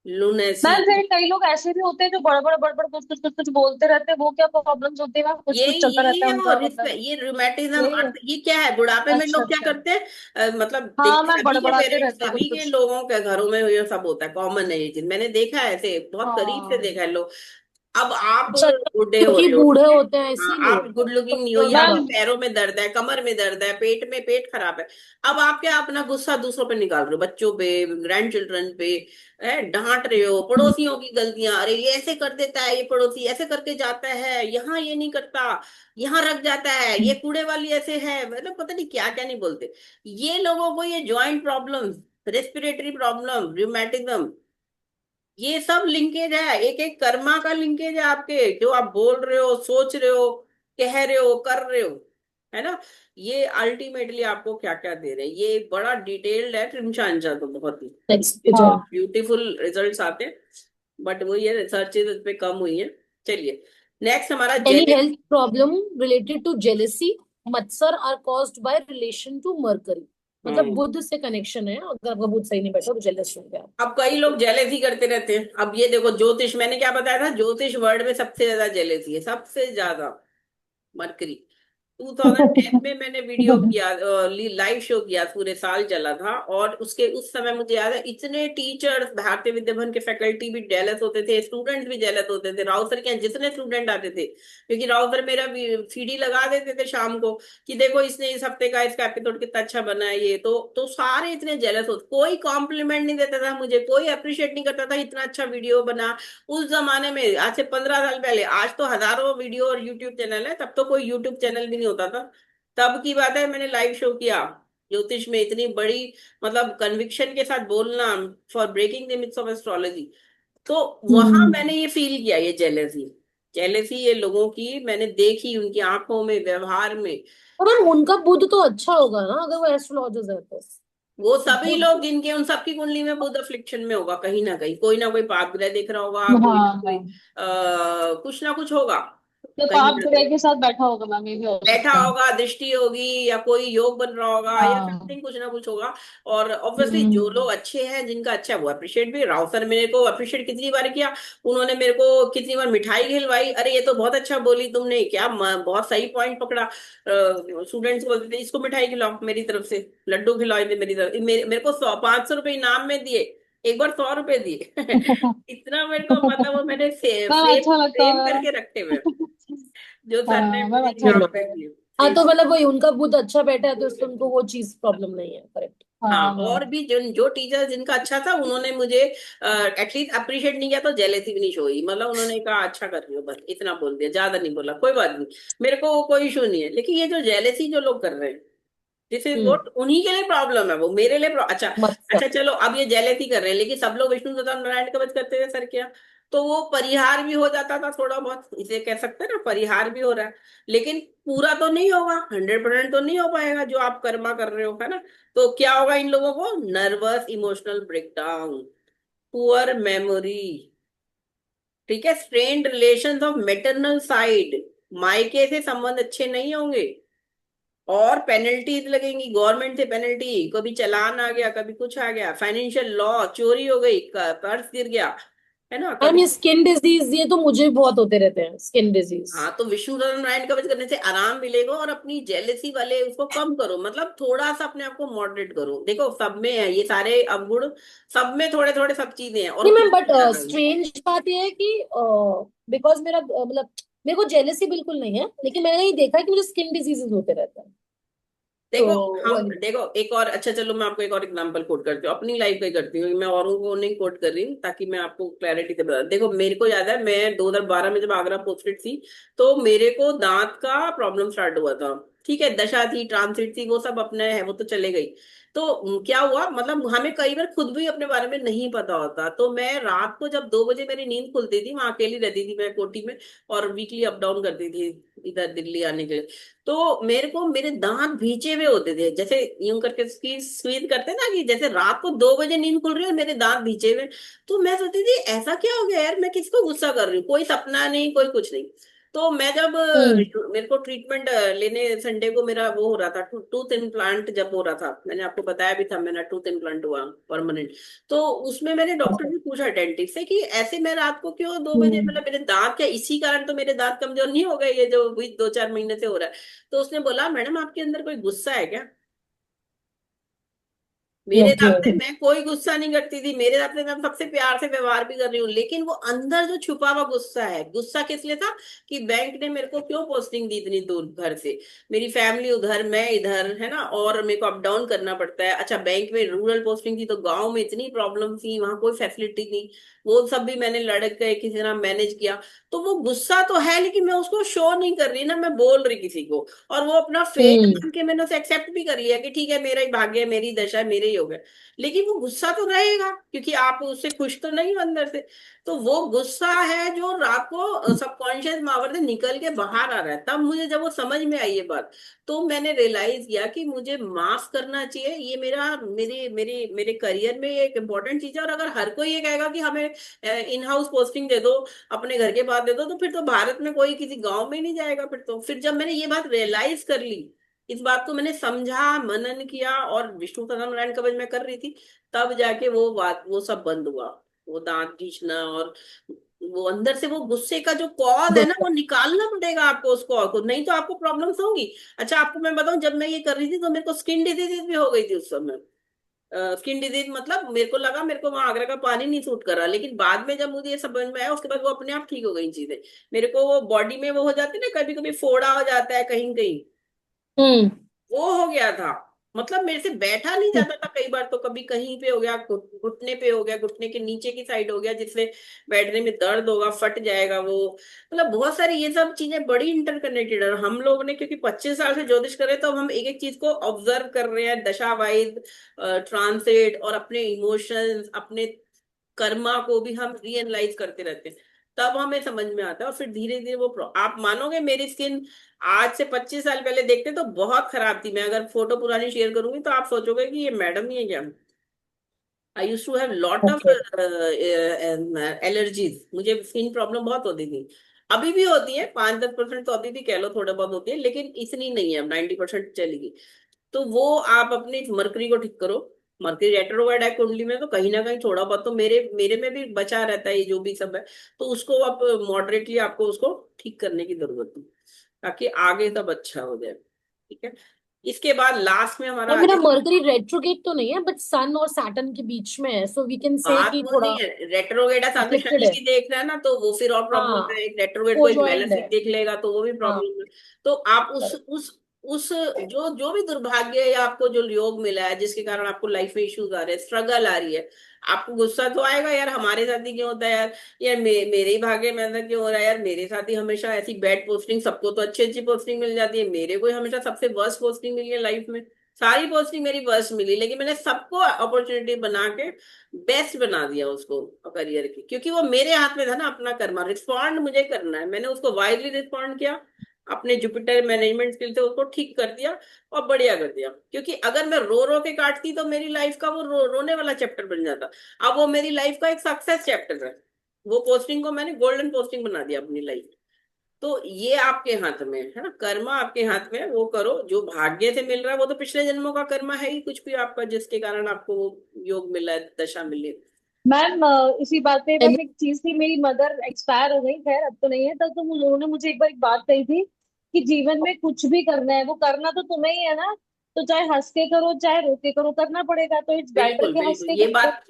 Speaker 1: लूनेसी।
Speaker 3: मैम फिर कई लोग ऐसे भी होते हैं जो बड़बड़ बड़बड़ कुछ कुछ बोलते रहते हैं, वो क्या प्रॉब्लम्स होती है मैम? कुछ कुछ
Speaker 1: यही
Speaker 3: चलता
Speaker 1: यही
Speaker 3: रहता है
Speaker 1: है वो
Speaker 3: उनका
Speaker 1: रिस्क,
Speaker 3: मतलब।
Speaker 1: ये रूमेटिज्म,
Speaker 3: यही है।
Speaker 1: अर्थ, ये क्या है, बुढ़ापे में
Speaker 3: अच्छा
Speaker 1: लोग क्या
Speaker 3: अच्छा।
Speaker 1: करते हैं, मतलब
Speaker 3: हाँ
Speaker 1: देखिए
Speaker 3: मैम
Speaker 1: सभी के
Speaker 3: बड़बड़ाते
Speaker 1: पेरेंट्स,
Speaker 3: रहते हैं कुछ
Speaker 1: सभी के
Speaker 3: कुछ।
Speaker 1: लोगों के घरों में ये सब होता है, कॉमन है ये चीज, मैंने देखा है ऐसे, बहुत करीब से
Speaker 3: हाँ।
Speaker 1: देखा है लोग। अब आप
Speaker 2: अच्छा,
Speaker 1: बूढ़े हो
Speaker 2: क्योंकि
Speaker 1: रहे हो,
Speaker 2: बूढ़े
Speaker 1: ठीक है,
Speaker 2: होते हैं
Speaker 1: हाँ
Speaker 2: इसीलिए।
Speaker 1: आप गुड लुकिंग नहीं हो,
Speaker 2: तो
Speaker 1: या आपके
Speaker 3: मैम
Speaker 1: पैरों में दर्द है, कमर में दर्द है, पेट में, पेट खराब है। अब आप क्या अपना गुस्सा दूसरों पे निकाल रहे हो, बच्चों पे, ग्रैंड चिल्ड्रन पे, है, डांट रहे हो, पड़ोसियों की गलतियां, अरे ये ऐसे कर देता है, ये पड़ोसी ऐसे करके जाता है, यहाँ ये नहीं करता, यहाँ रख जाता है, ये कूड़े वाली ऐसे है, मतलब पता नहीं क्या क्या नहीं बोलते। ये लोगों को ये joint problem, respiratory problem, rheumatism, ये सब लिंकेज है, एक एक कर्मा का लिंकेज है आपके, जो आप बोल रहे हो, सोच रहे हो, कह रहे हो, कर रहे हो, है ना। ये अल्टीमेटली आपको क्या क्या दे रहे हैं, ये बड़ा डिटेल्ड है, ट्रिमचांचा तो बहुत ही
Speaker 2: नेक्स्ट पे जाओ।
Speaker 3: हाँ।
Speaker 1: ब्यूटीफुल रिजल्ट्स आते हैं, बट वो ये रिसर्चेज इस पे कम हुई है। चलिए, नेक्स्ट हमारा
Speaker 2: Any
Speaker 1: jealousy.
Speaker 2: health problem related to jealousy, मत्सर are caused by relation to Mercury। मतलब
Speaker 1: हम्म।
Speaker 2: बुध से कनेक्शन है, अगर आपका बुध सही नहीं बैठा तो जेलस हो गया।
Speaker 1: अब कई लोग जेलेसी करते रहते हैं। अब ये देखो, ज्योतिष, मैंने क्या बताया था, ज्योतिष वर्ल्ड में सबसे ज्यादा जेलेसी है, सबसे ज्यादा, मरकरी। 2010 में मैंने वीडियो किया, लाइव शो किया, पूरे साल चला था, और उसके उस समय मुझे याद है, इतने टीचर्स, भारतीय विद्या भवन के फैकल्टी भी जेलस होते थे, स्टूडेंट्स भी जेलस होते थे, राव सर के यहाँ जितने स्टूडेंट आते थे, क्योंकि राव सर मेरा सीडी लगा देते थे शाम को, कि देखो इसने इस हफ्ते का इसका एपिसोड कितना अच्छा बना है, ये तो सारे इतने जेलस होते, कोई कॉम्प्लीमेंट नहीं देता था मुझे, कोई अप्रिशिएट नहीं करता था, इतना अच्छा वीडियो बना। उस जमाने में, आज से 15 साल पहले, आज तो हजारों वीडियो और यूट्यूब चैनल है, तब तो कोई यूट्यूब चैनल भी नहीं होता था। तब की बात है, मैंने लाइव शो किया ज्योतिष में, इतनी बड़ी, मतलब कन्विक्शन के साथ बोलना, for breaking the myths of astrology. तो वहां
Speaker 2: हम्म।
Speaker 1: मैंने ये फील किया, ये जेलेसी, जेलेसी ये लोगों की मैंने देखी, उनकी आंखों में, व्यवहार में।
Speaker 2: और मैम उनका बुध तो अच्छा होगा ना, अगर वो एस्ट्रोलॉजर्स है तो।
Speaker 1: वो सभी
Speaker 2: बुध।
Speaker 1: लोग जिनके, उन सबकी कुंडली में बुध अफ्लिक्शन में होगा, कहीं ना कोई पाप ग्रह दिख रहा होगा,
Speaker 3: हाँ
Speaker 1: कोई ना कोई
Speaker 3: हाँ।
Speaker 1: कुछ ना कुछ होगा,
Speaker 3: तो
Speaker 1: कहीं
Speaker 3: पाप
Speaker 1: ना
Speaker 3: ग्रह
Speaker 1: कहीं
Speaker 3: के साथ बैठा होगा मैम, ये भी हो
Speaker 1: बैठा
Speaker 3: सकता है।
Speaker 1: होगा, दृष्टि होगी, या कोई योग बन रहा होगा, या
Speaker 3: हाँ।
Speaker 1: समथिंग, कुछ ना कुछ होगा। और ऑब्वियसली जो
Speaker 3: हम्म।
Speaker 1: लोग अच्छे हैं, जिनका अच्छा है, वो अप्रिशिएट भी, राव सर मेरे को अप्रिशिएट कितनी बार किया, उन्होंने मेरे को कितनी बार मिठाई खिलवाई, अरे ये तो बहुत अच्छा बोली तुमने, क्या बहुत सही पॉइंट पकड़ा। स्टूडेंट्स बोलते थे इसको मिठाई खिलाओ मेरी तरफ से, लड्डू खिलाओ इन्हें मेरी तरफ, मेरे को 500 रुपए इनाम में दिए, एक बार 100 रुपए दिए। इतना मेरे को, मतलब वो मैंने
Speaker 3: मैम
Speaker 1: फ्रेम
Speaker 3: अच्छा लगता
Speaker 1: फ्रेम
Speaker 3: है।
Speaker 1: करके रखे हुए, जो सर ने
Speaker 3: हाँ मैम
Speaker 1: मुझे
Speaker 3: अच्छा
Speaker 1: इनाम
Speaker 3: लगता
Speaker 1: में
Speaker 3: है।
Speaker 1: दिए।
Speaker 2: हाँ तो मतलब वही, उनका बुध अच्छा बैठा है तो इससे उनको वो चीज प्रॉब्लम नहीं है, करेक्ट।
Speaker 1: हाँ,
Speaker 3: हाँ
Speaker 1: और
Speaker 3: हाँ।
Speaker 1: भी जो टीचर जिनका अच्छा था, उन्होंने मुझे एटलीस्ट अप्रिशिएट नहीं किया, तो जेलेसी भी नहीं शो हुई, मतलब उन्होंने कहा अच्छा कर रही हो, बस इतना बोल दिया, ज्यादा नहीं बोला, कोई बात नहीं, मेरे को कोई इशू नहीं है। लेकिन ये जो जेलेसी जो लोग कर रहे हैं, दिस इज व्हाट, उन्हीं के लिए प्रॉब्लम है, वो मेरे लिए अच्छा।
Speaker 2: मतलब
Speaker 1: अच्छा चलो, अब ये जेलसी कर रहे हैं, लेकिन सब लोग विष्णु सत्यनारायण कवच करते थे सर क्या? तो वो परिहार भी हो जाता था थोड़ा बहुत, इसे कह सकते हैं ना, परिहार भी हो रहा है। लेकिन पूरा तो नहीं होगा, 100% तो नहीं हो पाएगा जो आप कर्मा कर रहे हो, है ना? तो क्या होगा इन लोगों को? Nervous emotional breakdown, poor memory, ठीक है, strained relations of maternal side, मायके से संबंध अच्छे नहीं होंगे, और पेनल्टीज लगेंगी गवर्नमेंट से, पेनल्टी, कभी चालान आ गया, कभी कुछ आ गया, फाइनेंशियल लॉ, चोरी हो गई, पर्स गिर गया, है ना,
Speaker 2: मैम
Speaker 1: कभी।
Speaker 2: ये स्किन डिजीज, ये तो मुझे भी बहुत होते रहते हैं, स्किन डिजीज।
Speaker 1: हाँ, तो विष्णु नारायण कवच करने से आराम मिलेगा, और अपनी जेलेसी वाले उसको कम करो, मतलब थोड़ा सा अपने आप को मॉडरेट करो। देखो सब में है ये सारे अवगुण, सब में थोड़े थोड़े सब चीजें हैं, और
Speaker 2: नहीं मैम,
Speaker 1: किसी
Speaker 2: बट
Speaker 1: में ज्यादा है।
Speaker 2: स्ट्रेंज बात ये है कि बिकॉज मेरा मतलब मेरे को जेलेसी बिल्कुल नहीं है, लेकिन मैंने ये देखा है कि मुझे स्किन डिजीजेस होते रहते हैं। तो
Speaker 1: देखो हम
Speaker 2: वही।
Speaker 1: देखो एक और, अच्छा चलो मैं आपको एक और एग्जांपल कोट करती हूँ, अपनी लाइफ का ही करती हूँ, मैं औरों को नहीं कोट कर रही हूँ, ताकि मैं आपको क्लैरिटी से बता। देखो मेरे को याद है, मैं 2012 में जब आगरा पोस्टेड थी, तो मेरे को दांत का प्रॉब्लम स्टार्ट हुआ था। ठीक है, दशा थी, ट्रांसिट थी, वो सब अपने है, वो तो चले गई। तो क्या हुआ, मतलब हमें कई बार खुद भी अपने बारे में नहीं पता होता। तो मैं रात को जब 2 बजे मेरी नींद खुलती थी, वहां अकेली रहती थी मैं कोठी में, और वीकली अप डाउन करती थी इधर दिल्ली आने के लिए। तो मेरे को मेरे दांत भींचे हुए होते थे, जैसे यूं करके इसकी स्वीट करते ना, कि जैसे रात को 2 बजे नींद खुल रही है और मेरे दांत भींचे हुए। तो मैं सोचती थी ऐसा क्या हो गया यार, मैं किसको गुस्सा कर रही हूँ, कोई सपना नहीं, कोई कुछ नहीं। तो मैं जब
Speaker 2: हम्म।
Speaker 1: मेरे को ट्रीटमेंट लेने, संडे को मेरा वो हो रहा था, टूथ इम्प्लांट जब हो रहा था, मैंने आपको बताया भी था, मेरा टूथ इम्प्लांट हुआ परमानेंट। तो उसमें मैंने डॉक्टर से पूछा, डेंटिस्ट से, कि ऐसे मैं रात को क्यों 2 बजे,
Speaker 2: हम्म।
Speaker 1: मतलब मेरे दांत क्या इसी कारण तो मेरे दांत कमजोर नहीं हो गए, ये जो हुई 2-4 महीने से हो रहा है? तो उसने बोला, मैडम आपके अंदर कोई गुस्सा है क्या? मेरे
Speaker 2: ओके।
Speaker 1: हिसाब से मैं कोई गुस्सा नहीं करती थी, मेरे हिसाब से मैं सबसे प्यार से व्यवहार भी कर रही हूँ, लेकिन वो अंदर जो छुपा हुआ गुस्सा है, गुस्सा किस लिए था? कि बैंक ने मेरे को क्यों पोस्टिंग दी इतनी दूर घर से, मेरी फैमिली उधर, मैं इधर, है ना, और मेरे को अप डाउन करना पड़ता है। अच्छा, बैंक में रूरल पोस्टिंग थी, तो गांव में इतनी प्रॉब्लम थी, वहां कोई फैसिलिटी नहीं, वो सब भी मैंने लड़ के किसी तरह मैनेज किया। तो वो गुस्सा तो है, लेकिन मैं उसको शो नहीं कर रही ना, मैं बोल रही किसी को, और वो अपना फेट
Speaker 2: हम्म।
Speaker 1: मान के मैंने उसे एक्सेप्ट भी कर लिया कि ठीक है, मेरा ही भाग्य है, मेरी दशा है, मेरे ही हो गए। लेकिन वो गुस्सा तो रहेगा, क्योंकि आप उससे खुश तो नहीं हो अंदर से। तो वो गुस्सा है जो रात को सबकॉन्शियस मावर से निकल के बाहर आ रहा है। तब मुझे जब वो समझ में आई ये बात, तो मैंने रियलाइज किया कि मुझे माफ करना चाहिए, ये मेरा मेरे मेरे मेरे करियर में ये एक इम्पोर्टेंट चीज है। और अगर हर कोई ये कहेगा कि हमें इन हाउस पोस्टिंग दे दो, अपने घर के पास दे दो, तो फिर तो भारत में कोई किसी गांव में नहीं जाएगा। फिर तो, फिर जब मैंने ये बात रियलाइज कर ली, इस बात को मैंने समझा, मनन किया, और विष्णु सत्यनारायण कवच मैं कर रही थी, तब जाके वो बात, वो सब बंद हुआ, वो दांत खींचना, और वो अंदर से वो गुस्से का जो कॉज है ना, वो निकालना पड़ेगा आपको उस कॉज को, नहीं तो आपको प्रॉब्लम्स होंगी। अच्छा आपको मैं बताऊं, जब मैं ये कर रही थी, तो मेरे को स्किन डिजीज भी हो गई थी उस समय। स्किन डिजीज मतलब मेरे को लगा मेरे को वहां आगरा का पानी नहीं सूट कर रहा, लेकिन बाद में जब मुझे ये समझ में आया, उसके बाद वो अपने आप ठीक हो गई चीजें। मेरे को वो बॉडी में वो हो जाती है ना, कभी कभी फोड़ा हो जाता है कहीं कहीं,
Speaker 2: हम्म।
Speaker 1: वो हो गया था। मतलब मेरे से बैठा नहीं जाता था कई बार, तो कभी कहीं पे हो गया, घुटने पे हो गया, घुटने के नीचे की साइड हो गया, जिससे बैठने में दर्द होगा, फट जाएगा वो। मतलब बहुत सारी ये सब चीजें बड़ी इंटरकनेक्टेड है। और हम लोग ने क्योंकि 25 साल से ज्योतिष कर रहे हैं, तो अब हम एक एक चीज को ऑब्जर्व कर रहे हैं, दशा वाइज, ट्रांसेट, और अपने इमोशंस, अपने कर्मा को भी हम रियलाइज करते रहते हैं। तब हमें समझ में आता है, और फिर धीरे धीरे वो आप मानोगे, मेरी स्किन आज से 25 साल पहले देखते तो बहुत खराब थी। मैं अगर फोटो पुरानी शेयर करूंगी, तो आप सोचोगे कि ये मैडम ही है क्या। I use to have lot of
Speaker 2: okay.
Speaker 1: Allergies, मुझे स्किन प्रॉब्लम बहुत होती थी। अभी भी होती है, 5-10% तो अभी भी कह लो, थोड़ा बहुत होती है, लेकिन इतनी नहीं है, अब 90% चलेगी। तो वो आप अपनी मरकरी को ठीक करो। मरकरी रेट्रोग्रेड है कुंडली में, तो कहीं ना कहीं थोड़ा बहुत तो मेरे मेरे में भी बचा रहता है, ये जो भी सब है। तो उसको आप मॉडरेटली, आपको उसको ठीक करने की जरूरत है, ताकि आगे सब अच्छा हो जाए। ठीक है, इसके बाद लास्ट में हमारा
Speaker 2: और मेरा
Speaker 1: आगे,
Speaker 2: मर्करी रेट्रोगेट तो नहीं है, बट सन और सैटर्न के बीच में है, सो वी कैन से
Speaker 1: बात
Speaker 2: कि
Speaker 1: वो
Speaker 2: थोड़ा
Speaker 1: नहीं है, रेट्रोगेड है साथ में
Speaker 2: अफ्लिक्टेड
Speaker 1: शनि
Speaker 2: है।
Speaker 1: भी देख रहा है ना, तो वो फिर और प्रॉब्लम
Speaker 2: हाँ,
Speaker 1: है। एक रेट्रोगेड को एक
Speaker 2: कोजॉइंड है।
Speaker 1: मैलेफिक देख लेगा, तो वो भी
Speaker 2: हाँ।
Speaker 1: प्रॉब्लम है। तो आप उस जो जो भी दुर्भाग्य या आपको जो योग मिला है, जिसके कारण आपको लाइफ में इश्यूज आ रहे हैं, स्ट्रगल आ रही है, आपको गुस्सा तो आएगा यार, हमारे साथ ही क्यों होता है यार, यार मेरे ही भाग्य में ऐसा क्यों हो रहा है यार, मेरे साथ ही हमेशा ऐसी बैड पोस्टिंग, सबको तो अच्छी अच्छी पोस्टिंग मिल जाती है, मेरे को ही हमेशा सबसे वर्स्ट पोस्टिंग मिली है लाइफ में। सारी पोस्टिंग मेरी वर्स्ट मिली, लेकिन मैंने सबको अपॉर्चुनिटी बना के बेस्ट बना दिया उसको करियर की, क्योंकि वो मेरे हाथ में था ना अपना कर्मा, रिस्पॉन्ड मुझे करना है। मैंने उसको वाइडली रिस्पॉन्ड किया, अपने जुपिटर मैनेजमेंट स्किल से उसको ठीक कर दिया और बढ़िया कर दिया। क्योंकि अगर मैं रो रो के काटती तो मेरी लाइफ का वो रोने वाला चैप्टर बन जाता। अब वो मेरी लाइफ का एक सक्सेस चैप्टर है। वो पोस्टिंग को मैंने गोल्डन पोस्टिंग बना दिया अपनी लाइफ। तो ये आपके हाथ में है ना, कर्मा आपके हाथ में है, वो करो। जो भाग्य से मिल रहा है वो तो पिछले जन्मों का कर्मा है ही, कुछ भी आपका जिसके कारण आपको वो योग मिला है, दशा मिली।
Speaker 3: मैम इसी बात पे बस एक चीज थी, मेरी मदर एक्सपायर हो गई, खैर अब तो नहीं है, तो उन्होंने मुझे एक बार एक बात कही थी कि जीवन में कुछ भी करना है वो करना तो तुम्हें ही है ना, तो चाहे हंस के करो चाहे रो के करो, करना पड़ेगा, तो इट्स बेटर
Speaker 1: बिल्कुल
Speaker 3: कि हंस
Speaker 1: बिल्कुल,
Speaker 3: के
Speaker 1: ये
Speaker 3: करो।
Speaker 1: बात,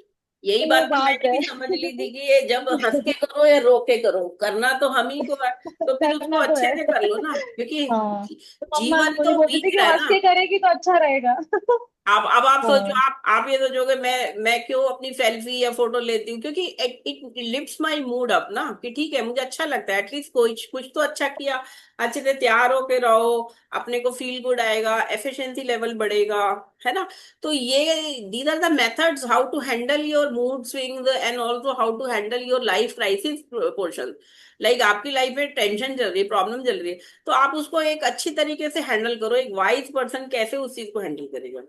Speaker 1: यही
Speaker 3: तो
Speaker 1: बात
Speaker 3: वो
Speaker 1: तो
Speaker 3: बात
Speaker 1: मैंने
Speaker 3: है।
Speaker 1: भी समझ ली थी कि ये जब हंस के करो या रो के करो, करना तो हम ही को है। तो फिर उसको
Speaker 3: करना तो
Speaker 1: अच्छे
Speaker 3: है।
Speaker 1: से कर लो ना, क्योंकि
Speaker 3: हाँ, तो मम्मा
Speaker 1: जीवन
Speaker 3: मुझे
Speaker 1: तो
Speaker 3: बोलती थी
Speaker 1: बीत
Speaker 3: कि
Speaker 1: रहा है
Speaker 3: हंस
Speaker 1: ना।
Speaker 3: के करेगी तो अच्छा रहेगा।
Speaker 1: अब आप सोचो,
Speaker 3: हाँ।
Speaker 1: आप ये सोचोगे मैं क्यों अपनी सेल्फी या फोटो लेती हूँ, क्योंकि it lifts my mood up ना, कि ठीक है मुझे अच्छा लगता है, एटलीस्ट कुछ कुछ तो अच्छा किया। अच्छे से तैयार होके रहो, अपने को फील गुड आएगा, एफिशिएंसी लेवल बढ़ेगा, है ना। तो ये these are the methods how to handle your mood swings and also how to handle your life crisis portion. Like आपकी लाइफ में टेंशन चल रही है, प्रॉब्लम चल रही है, तो आप उसको एक अच्छी तरीके से हैंडल करो। एक वाइज पर्सन कैसे उस चीज को हैंडल करेगा,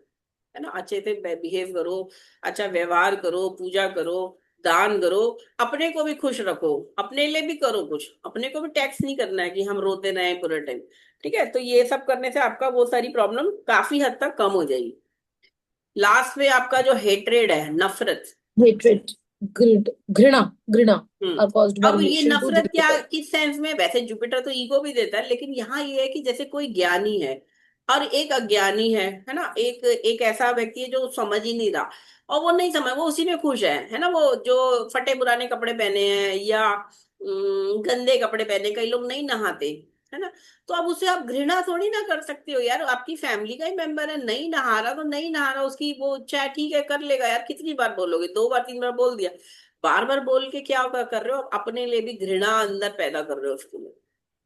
Speaker 1: है ना। अच्छे से बिहेव करो, अच्छा व्यवहार करो, पूजा करो, दान करो, अपने को भी खुश रखो, अपने लिए भी करो कुछ, अपने को भी टैक्स नहीं करना है कि हम रोते रहें पूरे टाइम। ठीक है, तो ये सब करने से आपका वो सारी प्रॉब्लम काफी हद तक कम हो जाएगी। लास्ट में आपका जो हेट्रेड है, नफरत।
Speaker 2: हेट्रेड, ग्रिड, घृणा, घृणा
Speaker 1: हम्म।
Speaker 2: आर कॉज्ड बाय
Speaker 1: अब ये
Speaker 2: रिलेशन टू
Speaker 1: नफरत क्या,
Speaker 2: जुपिटर।
Speaker 1: किस सेंस में, वैसे जुपिटर तो ईगो भी देता है, लेकिन यहाँ ये है कि जैसे कोई ज्ञानी है और एक अज्ञानी है ना। एक एक ऐसा व्यक्ति है जो समझ ही नहीं रहा, और वो नहीं समझ, वो उसी में खुश है ना। वो जो फटे पुराने कपड़े पहने हैं या गंदे कपड़े पहने, कई लोग नहीं नहाते, है ना। तो अब उसे आप घृणा थोड़ी ना कर सकते हो यार, आपकी फैमिली का ही मेंबर है, नहीं नहा रहा तो नहीं नहा रहा, उसकी वो चाहे ठीक है कर लेगा यार, कितनी बार बोलोगे, 2 बार 3 बार बोल दिया। बार बार बोल के क्या कर रहे हो, आप अपने लिए भी घृणा अंदर पैदा कर रहे हो उसके लिए।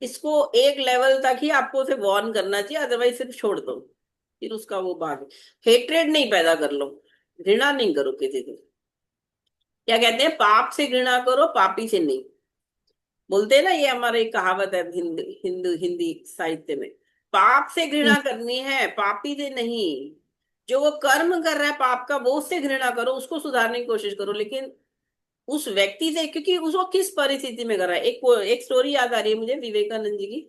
Speaker 1: इसको एक लेवल तक ही आपको उसे वॉर्न करना चाहिए, अदरवाइज सिर्फ छोड़ दो, फिर उसका वो भाग। हेट्रेड नहीं पैदा कर लो, घृणा नहीं करो किसी से। क्या कहते हैं, पाप से घृणा करो, पापी से नहीं। बोलते हैं ना, ये हमारे एक कहावत है हिंदू हिंदू हिंदी साहित्य में। पाप से घृणा करनी है, पापी से नहीं। जो वो कर्म कर रहा है पाप का, वो उससे घृणा करो, उसको सुधारने की कोशिश करो, लेकिन उस व्यक्ति से, क्योंकि उसको किस परिस्थिति में कर रहा है। एक स्टोरी याद आ रही है मुझे विवेकानंद जी की।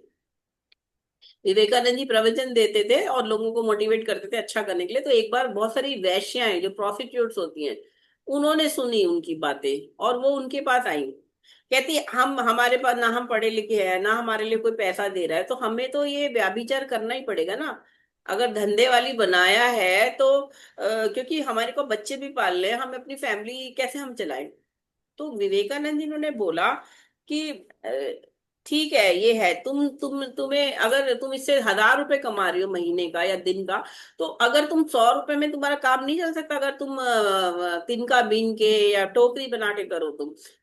Speaker 1: विवेकानंद जी प्रवचन देते थे और लोगों को मोटिवेट करते थे अच्छा करने के लिए। तो एक बार बहुत सारी वेश्याएं जो प्रोस्टिट्यूट्स होती हैं, उन्होंने सुनी उनकी बातें, और वो उनके पास आई। कहती हम, हमारे पास ना हम पढ़े लिखे हैं, ना हमारे लिए कोई पैसा दे रहा है, तो हमें तो ये व्याभिचार करना ही पड़ेगा ना। अगर धंधे वाली बनाया है तो क्योंकि हमारे को बच्चे भी पाल ले, हम अपनी फैमिली कैसे हम चलाएं। तो विवेकानंद जी ने बोला कि ठीक है ये है, तुम्हें अगर तुम इससे 1,000 रुपए कमा रही हो महीने का या दिन का, तो अगर तुम 100 रुपए में तुम्हारा काम नहीं चल सकता, अगर तुम तिनका बीन के या टोकरी बना के करो,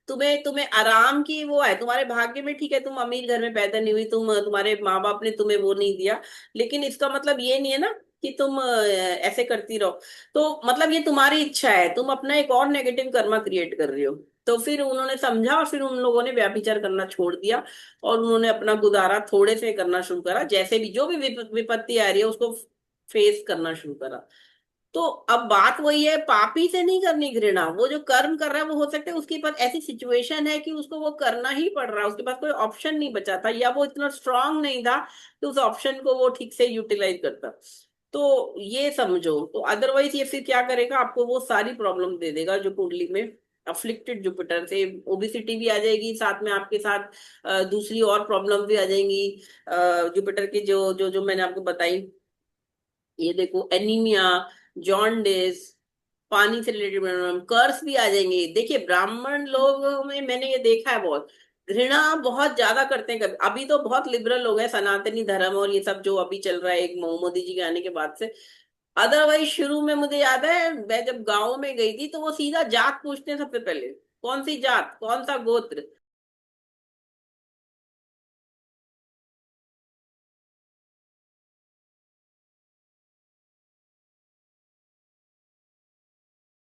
Speaker 1: तुम्हें तुम्हें आराम की वो है तुम्हारे भाग्य में। ठीक है, तुम अमीर घर में पैदा नहीं हुई, तुम्हारे माँ बाप ने तुम्हें वो नहीं दिया, लेकिन इसका मतलब ये नहीं है ना कि तुम ऐसे करती रहो। तो मतलब ये तुम्हारी इच्छा है, तुम अपना एक और नेगेटिव कर्मा क्रिएट कर रही हो। तो फिर उन्होंने समझा और फिर उन लोगों ने व्याभिचार करना छोड़ दिया, और उन्होंने अपना गुजारा थोड़े से करना शुरू करा, जैसे भी जो भी विपत्ति आ रही है उसको फेस करना शुरू करा। तो अब बात वही है, पापी से नहीं करनी घृणा। वो जो कर्म कर रहा है वो हो सकता है उसके पास ऐसी सिचुएशन है कि उसको वो करना ही पड़ रहा है, उसके पास कोई ऑप्शन नहीं बचा था, या वो इतना स्ट्रांग नहीं था कि उस ऑप्शन को वो ठीक से यूटिलाइज करता। तो ये समझो, तो अदरवाइज ये फिर क्या करेगा, आपको वो सारी प्रॉब्लम दे देगा जो कुंडली में अफ्लिक्टेड जुपिटर से। ओबिसिटी भी आ जाएगी साथ में, आपके साथ दूसरी और प्रॉब्लम भी आ जाएंगी जुपिटर की, जो जो जो मैंने आपको बताई। ये देखो, एनीमिया, जॉन्डिस, पानी से रिलेटेड प्रॉब्लम, कर्स भी आ जाएंगे। देखिए ब्राह्मण लोग में मैंने ये देखा है, बहुत घृणा बहुत ज्यादा करते हैं। कभी अभी तो बहुत लिबरल हो गए, सनातनी धर्म और ये सब जो अभी चल रहा है एक मोदी जी के आने के बाद से। अदरवाइज शुरू में मुझे याद है, मैं जब गाँव में गई थी तो वो सीधा जात पूछते हैं सबसे पहले, कौन सी जात, कौन सा गोत्र।